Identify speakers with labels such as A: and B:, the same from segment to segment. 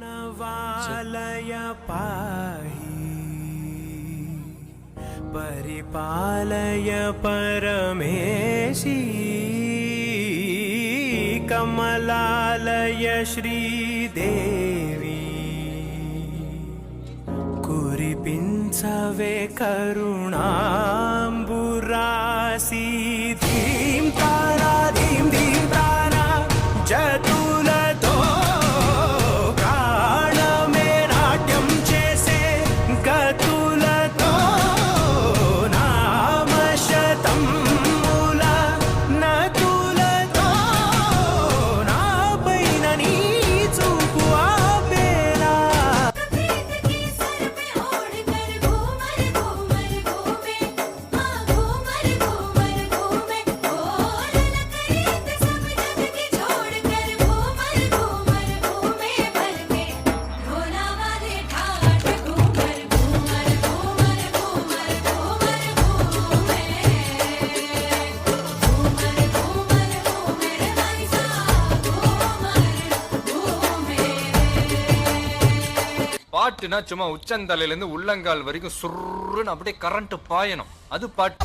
A: नवालय पाहि परिपालय परमेशी कमलालय श्रीदेवी कुरिपिंचवे करुणांबुरासी धीं तारा धीं धीं तारा जतुलतो प्राणमे नाट्यं चेसे गतुलतो नामशतं मूल नतुलतो नापैननी चुकुआ बेला
B: பாட்டுனா சும்மா உச்சந்தலையில இருந்து உள்ளங்கால் வரைக்கும் சுருன்னு அப்படியே கரண்ட் பாயணும். அது பாட்டு.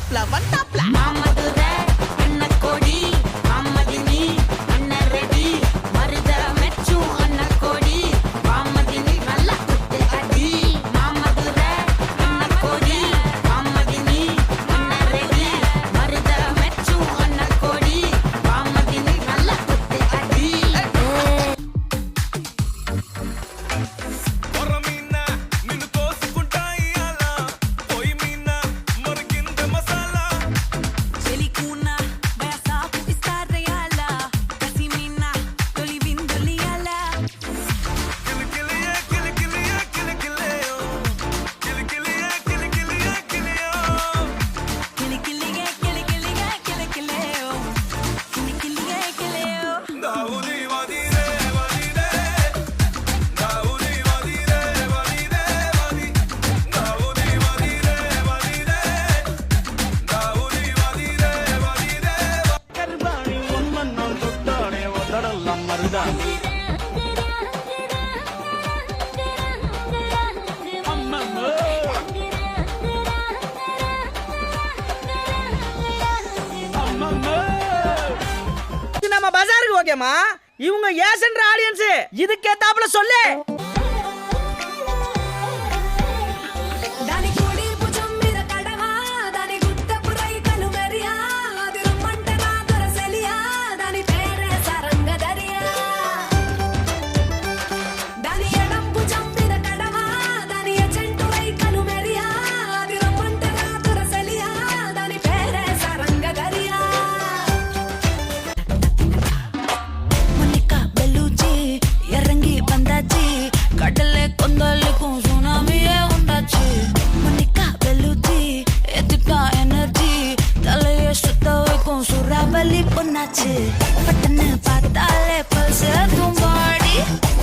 C: நம்ம பஜாருக்கு ஓகேமா, இவங்க ஏசன்ற ஆடியன்ஸ் இதுக்கேத்தாப்புல சொல்லு.
D: பொன்னாச்சு பட்டன்னு பார்த்தாலே பல்ஸ் தும்பாடி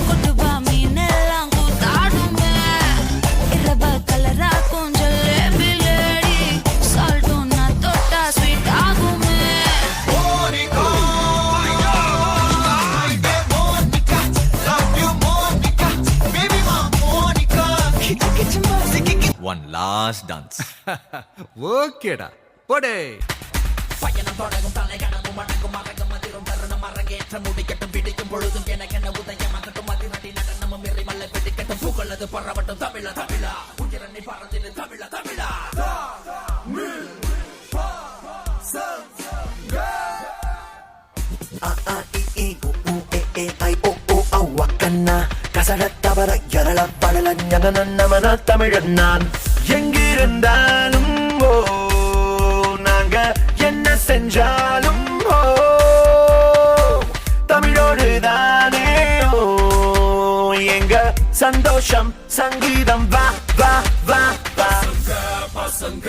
D: கொட்டுபா மீனெல்லாம் கூத்தாடுமே இரவ கலரா கொஞ்சம் லேபிலேடி சால்ட்டும் நான் தொட்டா ஸ்வீட் ஆகுமே.
E: One last dance. ஓகேடா போடே. பயணம் தொடங்கும் தலைகணமும் வணங்கும் மறக்கும் மதிரும் தருணம் அரங்கேற்றம் முடிக்கட்டும் பிடிக்கும் பொழுதும் எனக்கென உதயமாகட்டும் அதிரடி நடனமும் எரிமல்ல பிடிக்கட்டும் புகழது பரவட்டும் தமிழ தமிழா உயிரனை பறந்திரு தமிழ தமிழா.
A: கசடத்தவர எரள படல ஞகன நமன தமிழன் நான் எங்கிருந்தாலும் என்ன செஞ்சாலும் தமிழோடு தானே எங்க சந்தோஷம் சங்கீதம் வா வா வா வா பசங்க